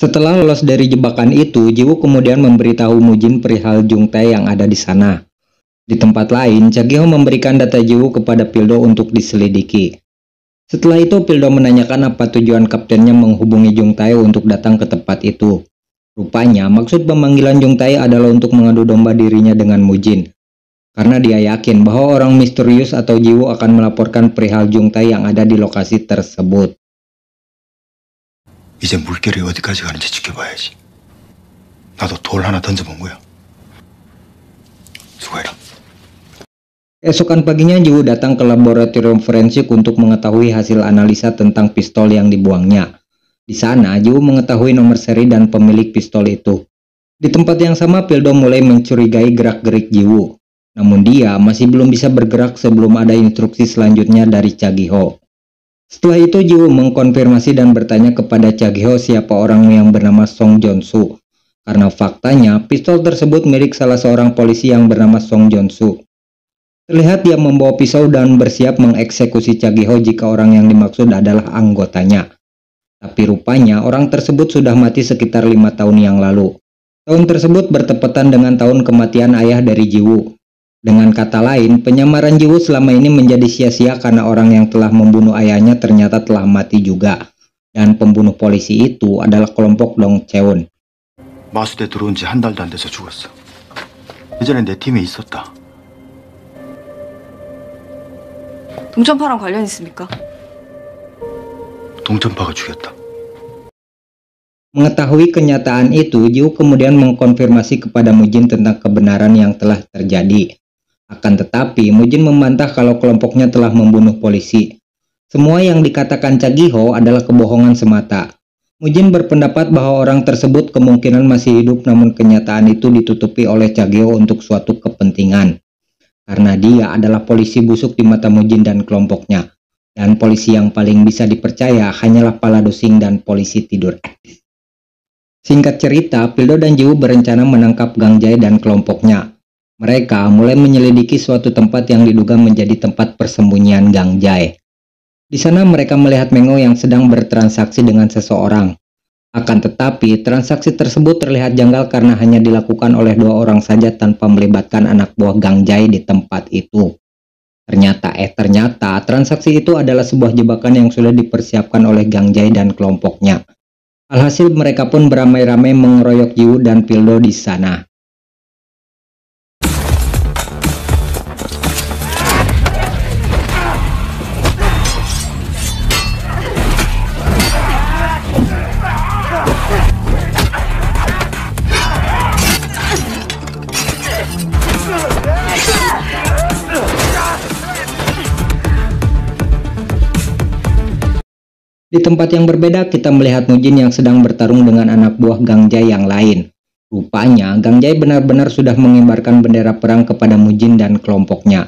Setelah lolos dari jebakan itu, Jiwoo kemudian memberitahu Mujin perihal Jung Tae yang ada di sana. Di tempat lain, Cha Gi-ho memberikan data Jiwoo kepada Pildo untuk diselidiki. Setelah itu, Pildo menanyakan apa tujuan kaptennya menghubungi Jung Tae untuk datang ke tempat itu. Rupanya, maksud pemanggilan Jung Tae adalah untuk mengadu domba dirinya dengan Mujin. Karena dia yakin bahwa orang misterius atau Jiwoo akan melaporkan perihal Jung Tae yang ada di lokasi tersebut. 이제 물결이 어디까지 가는지 지켜봐야지. 나도 돌 하나 던져본 거야. 수고해라. Keesokan paginya Jiwoo datang ke laboratorium forensik untuk mengetahui hasil analisa tentang pistol yang dibuangnya. Di sana, Jiwoo mengetahui nomor seri dan pemilik pistol itu. Di tempat yang sama, Pildo mulai mencurigai gerak-gerik Jiwoo. Namun dia masih belum bisa bergerak sebelum ada instruksi selanjutnya dari Cha Gi-ho. Setelah itu Jiwoo mengkonfirmasi dan bertanya kepada Cha Gi-ho siapa orang yang bernama Song Jong-soo. Karena faktanya, pistol tersebut milik salah seorang polisi yang bernama Song Jong-soo. Terlihat dia membawa pisau dan bersiap mengeksekusi Cha Gi-ho jika orang yang dimaksud adalah anggotanya. Tapi rupanya orang tersebut sudah mati sekitar 5 tahun yang lalu. Tahun tersebut bertepatan dengan tahun kematian ayah dari Jiwoo. Dengan kata lain, penyamaran Jiwoo selama ini menjadi sia-sia karena orang yang telah membunuh ayahnya ternyata telah mati juga. Dan pembunuh polisi itu adalah kelompok Dong Cheon. 마수대 들어온 지 한 달도 안 돼서 죽었어. 예전엔 내 팀에 있었다. 동전파랑 관련 있습니까? 동전파가 죽였다. Mengetahui kenyataan itu, Jiwoo kemudian mengkonfirmasi kepada Mujin tentang kebenaran yang telah terjadi. Akan tetapi, Mujin membantah kalau kelompoknya telah membunuh polisi. Semua yang dikatakan Cha Gi-ho adalah kebohongan semata. Mujin berpendapat bahwa orang tersebut kemungkinan masih hidup, namun kenyataan itu ditutupi oleh Cha Gi-ho untuk suatu kepentingan. Karena dia adalah polisi busuk di mata Mujin dan kelompoknya. Dan polisi yang paling bisa dipercaya hanyalah Palado Singh dan polisi tidur aktif. Singkat cerita, Pildo dan Jiwoo berencana menangkap Gang Jae dan kelompoknya. Mereka mulai menyelidiki suatu tempat yang diduga menjadi tempat persembunyian Gang Jae. Di sana mereka melihat Mengo yang sedang bertransaksi dengan seseorang. Akan tetapi, transaksi tersebut terlihat janggal karena hanya dilakukan oleh 2 orang saja tanpa melibatkan anak buah Gang Jae di tempat itu. Ternyata transaksi itu adalah sebuah jebakan yang sudah dipersiapkan oleh Gang Jae dan kelompoknya. Alhasil mereka pun beramai-ramai mengeroyok Jiwoo dan Pildo di sana. Di tempat yang berbeda, kita melihat Mujin yang sedang bertarung dengan anak buah Gang Jae yang lain. Rupanya, Gang Jae benar-benar sudah mengibarkan bendera perang kepada Mujin dan kelompoknya.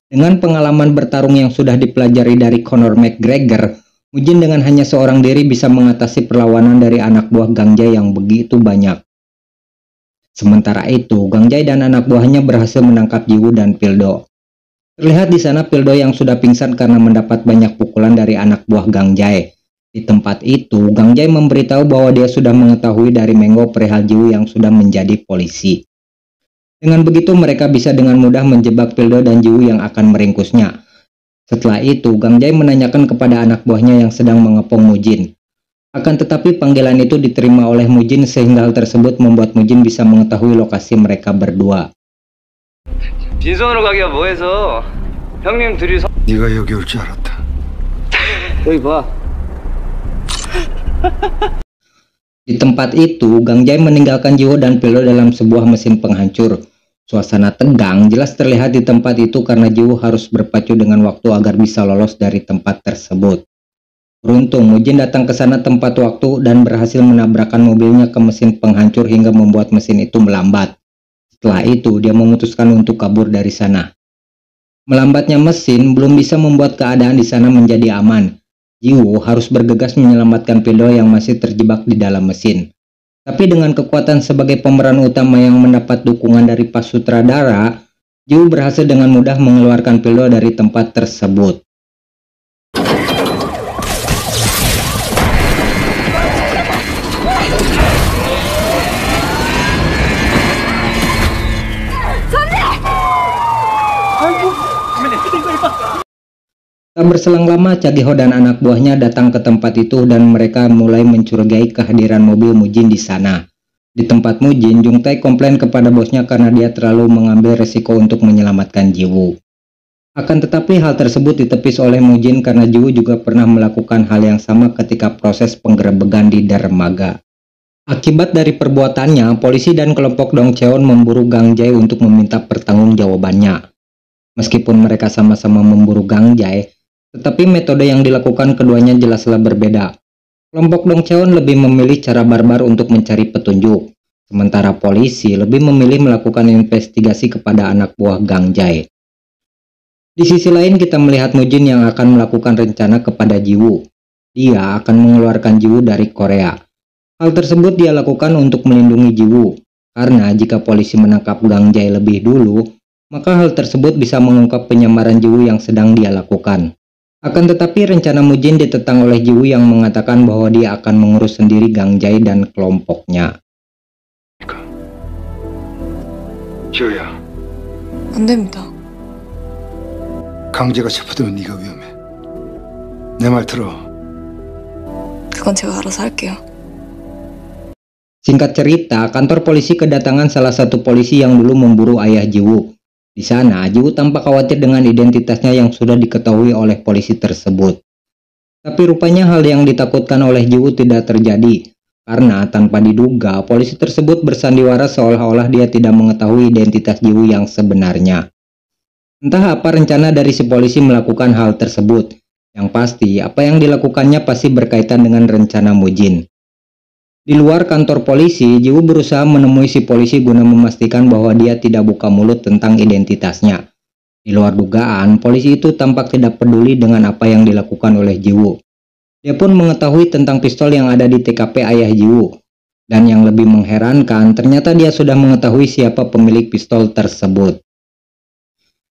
Dengan pengalaman bertarung yang sudah dipelajari dari Conor McGregor, Mujin dengan hanya seorang diri bisa mengatasi perlawanan dari anak buah Gang Jae yang begitu banyak. Sementara itu, Gang Jae dan anak buahnya berhasil menangkap Jiwoo dan Pildo. Terlihat di sana Pildo yang sudah pingsan karena mendapat banyak pukulan dari anak buah Gang Jae. Di tempat itu, Gang Jae memberitahu bahwa dia sudah mengetahui dari Mengo perihal Jiwoo yang sudah menjadi polisi. Dengan begitu mereka bisa dengan mudah menjebak Pildo dan Jiwoo yang akan meringkusnya. Setelah itu, Gang Jae menanyakan kepada anak buahnya yang sedang mengepung Mujin. Akan tetapi panggilan itu diterima oleh Mujin sehingga hal tersebut membuat Mujin bisa mengetahui lokasi mereka berdua. 빈손으로 가기가 뭐해서 형님 둘이서 네가 여기 올 줄 알았다. 여기 봐. Di tempat itu, Gang Jae meninggalkan Jiwoo dan Pildo dalam sebuah mesin penghancur. Suasana tegang jelas terlihat di tempat itu karena Jiwoo harus berpacu dengan waktu agar bisa lolos dari tempat tersebut. Beruntung, Mujin datang ke sana tempat waktu dan berhasil menabrakkan mobilnya ke mesin penghancur hingga membuat mesin itu melambat. Setelah itu, dia memutuskan untuk kabur dari sana. Melambatnya mesin belum bisa membuat keadaan di sana menjadi aman. Jiwoo harus bergegas menyelamatkan Pildo yang masih terjebak di dalam mesin. Tapi dengan kekuatan sebagai pemeran utama yang mendapat dukungan dari pas sutradara, Jiwoo berhasil dengan mudah mengeluarkan Pildo dari tempat tersebut. Tak berselang lama, Cagiho dan anak buahnya datang ke tempat itu dan mereka mulai mencurigai kehadiran mobil Mujin di sana. Di tempat Mujin, Jung Tae komplain kepada bosnya karena dia terlalu mengambil resiko untuk menyelamatkan Jiwoo. Akan tetapi hal tersebut ditepis oleh Mujin karena Jiwoo juga pernah melakukan hal yang sama ketika proses penggerebekan di dermaga. Akibat dari perbuatannya, polisi dan kelompok Dong Cheon memburu Gang Jae untuk meminta pertanggungjawabannya. Meskipun mereka sama-sama memburu Gang Jae, tetapi metode yang dilakukan keduanya jelaslah berbeda. Kelompok Dong Cheon lebih memilih cara barbar untuk mencari petunjuk, sementara polisi lebih memilih melakukan investigasi kepada anak buah Gang Jae. Di sisi lain kita melihat Mujin yang akan melakukan rencana kepada Jiwoo. Dia akan mengeluarkan Jiwoo dari Korea. Hal tersebut dia lakukan untuk melindungi Jiwoo, karena jika polisi menangkap Gang Jae lebih dulu, maka hal tersebut bisa mengungkap penyamaran Jiwoo yang sedang dia lakukan. Akan tetapi rencana Mujin ditentang oleh Jiwoo yang mengatakan bahwa dia akan mengurus sendiri Gang Jae dan kelompoknya. 지호야, 안 됩니다. 강제가 체포되면 네가 위험해. 내 말 들어. 그건 제가 알아서 할게요. Singkat cerita, kantor polisi kedatangan salah satu polisi yang dulu memburu ayah Jiwoo. Di sana, Jiwoo tampak khawatir dengan identitasnya yang sudah diketahui oleh polisi tersebut. Tapi rupanya hal yang ditakutkan oleh Jiwoo tidak terjadi, karena tanpa diduga, polisi tersebut bersandiwara seolah-olah dia tidak mengetahui identitas Jiwoo yang sebenarnya. Entah apa rencana dari si polisi melakukan hal tersebut. Yang pasti, apa yang dilakukannya pasti berkaitan dengan rencana Mujin. Di luar kantor polisi, Jiwoo berusaha menemui si polisi guna memastikan bahwa dia tidak buka mulut tentang identitasnya. Di luar dugaan, polisi itu tampak tidak peduli dengan apa yang dilakukan oleh Jiwoo. Dia pun mengetahui tentang pistol yang ada di TKP ayah Jiwoo. Dan yang lebih mengherankan, ternyata dia sudah mengetahui siapa pemilik pistol tersebut.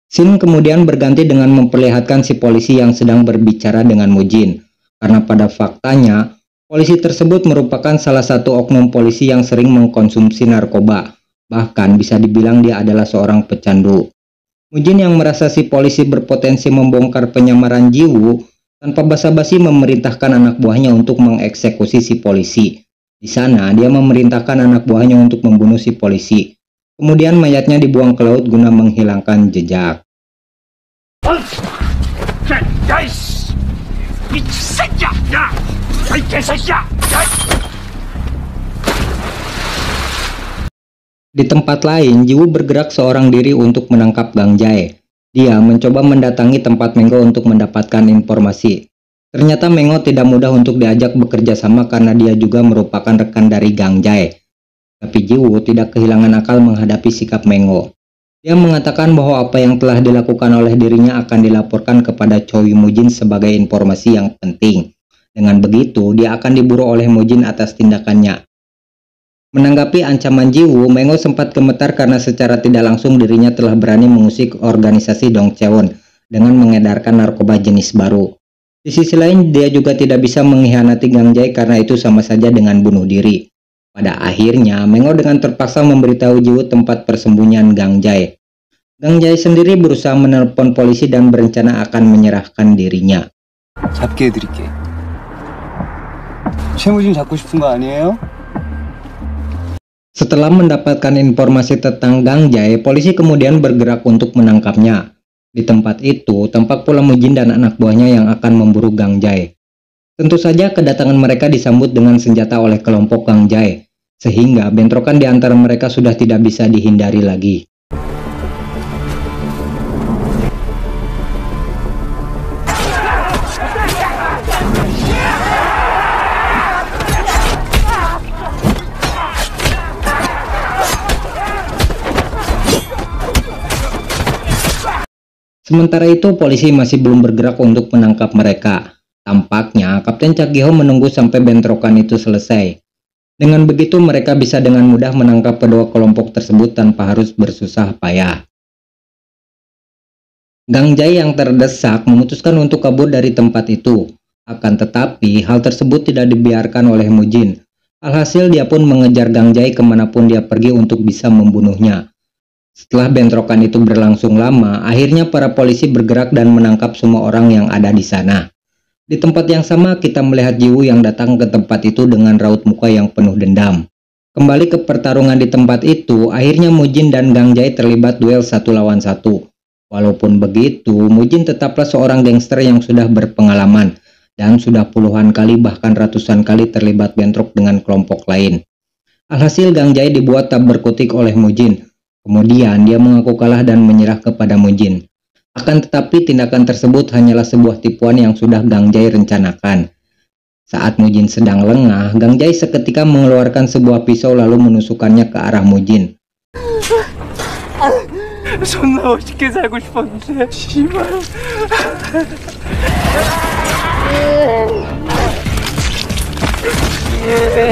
Scene kemudian berganti dengan memperlihatkan si polisi yang sedang berbicara dengan Mujin. Karena pada faktanya, polisi tersebut merupakan salah satu oknum polisi yang sering mengkonsumsi narkoba. Bahkan bisa dibilang dia adalah seorang pecandu. Mujin yang merasa si polisi berpotensi membongkar penyamaran Jiwoo, tanpa basa-basi memerintahkan anak buahnya untuk mengeksekusi si polisi. Di sana, dia memerintahkan anak buahnya untuk membunuh si polisi. Kemudian mayatnya dibuang ke laut guna menghilangkan jejak. Di tempat lain, Jiwoo bergerak seorang diri untuk menangkap Gang Jae. Dia mencoba mendatangi tempat Mengo untuk mendapatkan informasi. Ternyata Mengo tidak mudah untuk diajak bekerja sama karena dia juga merupakan rekan dari Gang Jae. Tapi Jiwoo tidak kehilangan akal menghadapi sikap Mengo. Dia mengatakan bahwa apa yang telah dilakukan oleh dirinya akan dilaporkan kepada Choi Mujin sebagai informasi yang penting. Dengan begitu, dia akan diburu oleh Mujin atas tindakannya. Menanggapi ancaman Jiwoo, Mengo sempat gemetar karena secara tidak langsung dirinya telah berani mengusik organisasi Dong Cheon dengan mengedarkan narkoba jenis baru. Di sisi lain, dia juga tidak bisa mengkhianati Gang Jae karena itu sama saja dengan bunuh diri. Pada akhirnya, Mengo dengan terpaksa memberitahu Jiwoo tempat persembunyian Gang Jae. Gang Jae sendiri berusaha menelpon polisi dan berencana akan menyerahkan dirinya. 잡게 해드릴게. 최무진 잡고 싶은 거 아니에요? Setelah mendapatkan informasi tentang Gang Jae, polisi kemudian bergerak untuk menangkapnya. Di tempat itu, tampak pula Mujin dan anak buahnya yang akan memburu Gang Jae. Tentu saja kedatangan mereka disambut dengan senjata oleh kelompok Gang Jae, sehingga bentrokan di antara mereka sudah tidak bisa dihindari lagi. Sementara itu, polisi masih belum bergerak untuk menangkap mereka. Tampaknya, Kapten Cagiho menunggu sampai bentrokan itu selesai. Dengan begitu, mereka bisa dengan mudah menangkap kedua kelompok tersebut tanpa harus bersusah payah. Gang Jae yang terdesak memutuskan untuk kabur dari tempat itu. Akan tetapi, hal tersebut tidak dibiarkan oleh Mujin. Alhasil, dia pun mengejar Gang Jae kemanapun dia pergi untuk bisa membunuhnya. Setelah bentrokan itu berlangsung lama, akhirnya para polisi bergerak dan menangkap semua orang yang ada di sana. Di tempat yang sama, kita melihat Jiwoo yang datang ke tempat itu dengan raut muka yang penuh dendam. Kembali ke pertarungan di tempat itu, akhirnya Mujin dan Gang Jae terlibat duel 1 lawan 1. Walaupun begitu, Mujin tetaplah seorang gangster yang sudah berpengalaman dan sudah puluhan kali bahkan ratusan kali terlibat bentrok dengan kelompok lain. Alhasil Gang Jae dibuat tak berkutik oleh Mujin. Kemudian dia mengaku kalah dan menyerah kepada Mujin. Akan tetapi tindakan tersebut hanyalah sebuah tipuan yang sudah Gang Jae rencanakan. Saat Mujin sedang lengah, Gang Jae seketika mengeluarkan sebuah pisau lalu menusukkannya ke arah Mujin. 존나 멋있게 살고 싶었는데 씨발.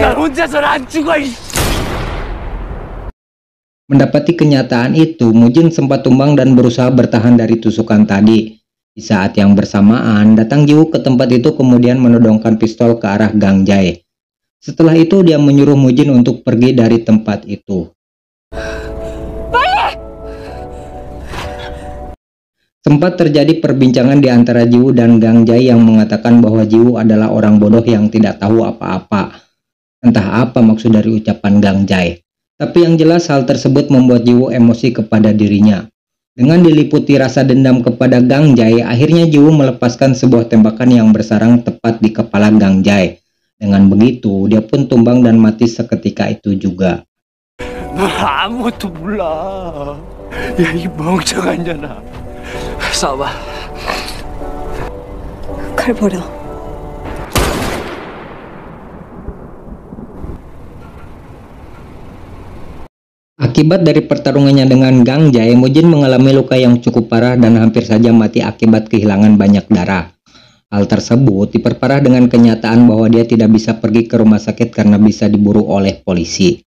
난 혼자서는 안 죽어. Mendapati kenyataan itu, Mujin sempat tumbang dan berusaha bertahan dari tusukan tadi. Di saat yang bersamaan, datang Jiwoo ke tempat itu kemudian menodongkan pistol ke arah Gang Jae. Setelah itu, dia menyuruh Mujin untuk pergi dari tempat itu. Sempat terjadi perbincangan di antara Jiwoo dan Gang Jae yang mengatakan bahwa Jiwoo adalah orang bodoh yang tidak tahu apa-apa. Entah apa maksud dari ucapan Gang Jae. Tapi yang jelas hal tersebut membuat Jiwoo emosi kepada dirinya. Dengan diliputi rasa dendam kepada Gang Jae, akhirnya Jiwoo melepaskan sebuah tembakan yang bersarang tepat di kepala Gang Jae. Dengan begitu, dia pun tumbang dan mati seketika itu juga. 너 아무것도 몰라. 야, 이 멍청한 년아. 싸워봐. 칼 버려. Akibat dari pertarungannya dengan Gang Jae, Mujin mengalami luka yang cukup parah dan hampir saja mati akibat kehilangan banyak darah. Hal tersebut diperparah dengan kenyataan bahwa dia tidak bisa pergi ke rumah sakit karena bisa diburu oleh polisi.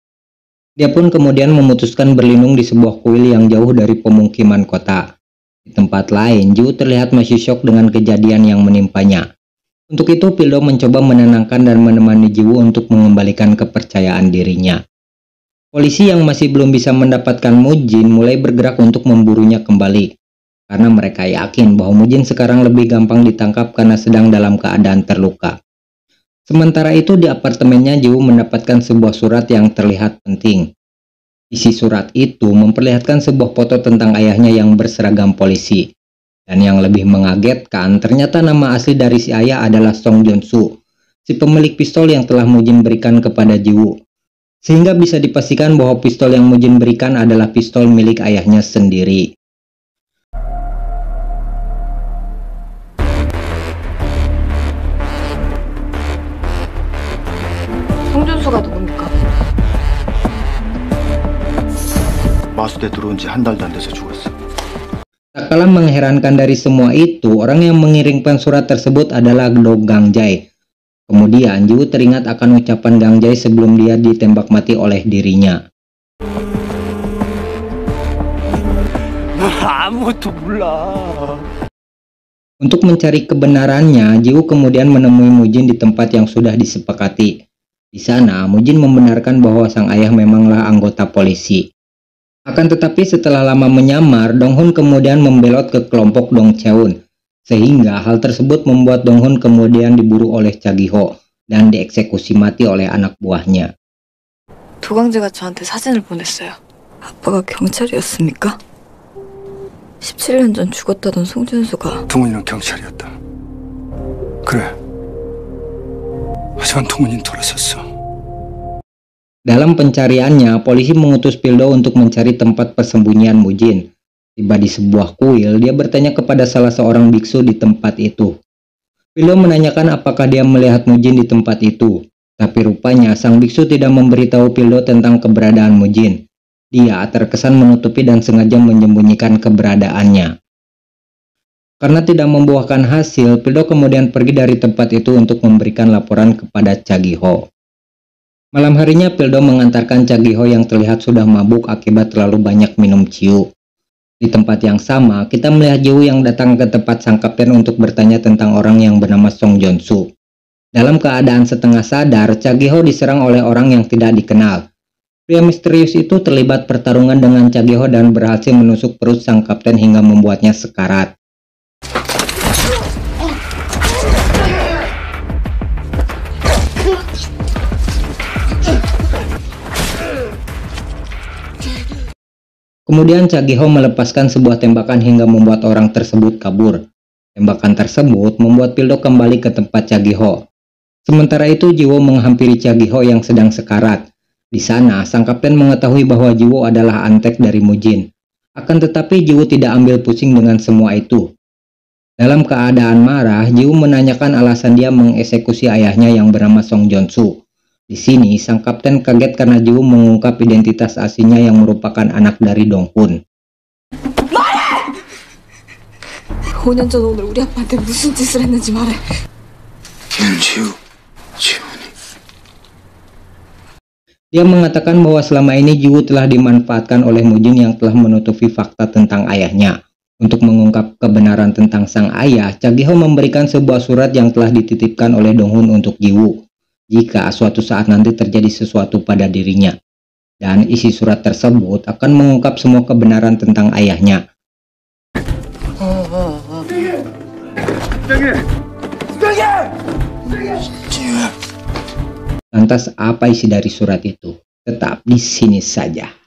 Dia pun kemudian memutuskan berlindung di sebuah kuil yang jauh dari pemukiman kota. Di tempat lain, Jiwoo terlihat masih syok dengan kejadian yang menimpanya. Untuk itu, Pildo mencoba menenangkan dan menemani Jiwoo untuk mengembalikan kepercayaan dirinya. Polisi yang masih belum bisa mendapatkan Mujin mulai bergerak untuk memburunya kembali. Karena mereka yakin bahwa Mujin sekarang lebih gampang ditangkap karena sedang dalam keadaan terluka. Sementara itu di apartemennya Jiwoo mendapatkan sebuah surat yang terlihat penting. Isi surat itu memperlihatkan sebuah foto tentang ayahnya yang berseragam polisi. Dan yang lebih mengagetkan, ternyata nama asli dari si ayah adalah Song Joon-soo, si pemilik pistol yang telah Mujin berikan kepada Jiwoo. Sehingga bisa dipastikan bahwa pistol yang Mujin berikan adalah pistol milik ayahnya sendiri. 송준수가 누굽니까? 마수대 들어온 지 한 달도 안 돼서 죽었어. Tak kalah mengherankan dari semua itu, orang yang mengirimkan surat tersebut adalah Do Gang Jae. Kemudian Jiwoo teringat akan ucapan Gang Jae sebelum dia ditembak mati oleh dirinya. 아무것도 몰라. Untuk mencari kebenarannya, Jiwoo kemudian menemui Mujin di tempat yang sudah disepakati. Di sana, Mujin membenarkan bahwa sang ayah memanglah anggota polisi. Akan tetapi setelah lama menyamar, Dong-hun kemudian membelot ke kelompok Dong Cheon. Sehingga hal tersebut membuat Dong-hun kemudian diburu oleh Cha-gi-ho dan dieksekusi mati oleh anak buahnya. 도강재가 저한테 사진을 보냈어요. 아빠가 경찰이었습니까? 17년 전 죽었다던 송준수가 동훈이는 경찰이었다. 그래. 하지만 동훈이는 돌아섰어. Dalam pencariannya, polisi mengutus Pildo untuk mencari tempat persembunyian Mujin. Tiba di sebuah kuil, dia bertanya kepada salah seorang biksu di tempat itu. Pildo menanyakan apakah dia melihat Mujin di tempat itu. Tapi rupanya sang biksu tidak memberitahu Pildo tentang keberadaan Mujin. Dia terkesan menutupi dan sengaja menyembunyikan keberadaannya. Karena tidak membuahkan hasil, Pildo kemudian pergi dari tempat itu untuk memberikan laporan kepada Cha-gi-ho. Malam harinya, Pildo mengantarkan Cha-gi-ho yang terlihat sudah mabuk akibat terlalu banyak minum ciu. Di tempat yang sama, kita melihat Jiwoo yang datang ke tempat sang kapten untuk bertanya tentang orang yang bernama Song Joon-soo. Dalam keadaan setengah sadar, Cha-gi-ho diserang oleh orang yang tidak dikenal. Pria misterius itu terlibat pertarungan dengan Chagiho dan berhasil menusuk perut sang kapten hingga membuatnya sekarat. Kemudian Chagiho melepaskan sebuah tembakan hingga membuat orang tersebut kabur. Tembakan tersebut membuat Pildo kembali ke tempat Chagiho. Sementara itu Jiwo menghampiri Chagiho yang sedang sekarat. Di sana, sang kapten mengetahui bahwa Jiwo adalah antek dari Mujin. Akan tetapi Jiwo tidak ambil pusing dengan semua itu. Dalam keadaan marah, Jiwo menanyakan alasan dia mengeksekusi ayahnya yang bernama Song Jonsu. Di sini, sang kapten kaget karena Jiwo mengungkap identitas aslinya yang merupakan anak dari Donghun. 5년 전 오늘 우리 아빠한테 무슨 짓을 했는지 말해. Dia mengatakan bahwa selama ini Jiwo telah dimanfaatkan oleh Mujin yang telah menutupi fakta tentang ayahnya. Untuk mengungkap kebenaran tentang sang ayah, Chagiho memberikan sebuah surat yang telah dititipkan oleh Donghun untuk Jiwo jika suatu saat nanti terjadi sesuatu pada dirinya. Dan isi surat tersebut akan mengungkap semua kebenaran tentang ayahnya. Lantas apa isi dari surat itu? Tetap di sini saja.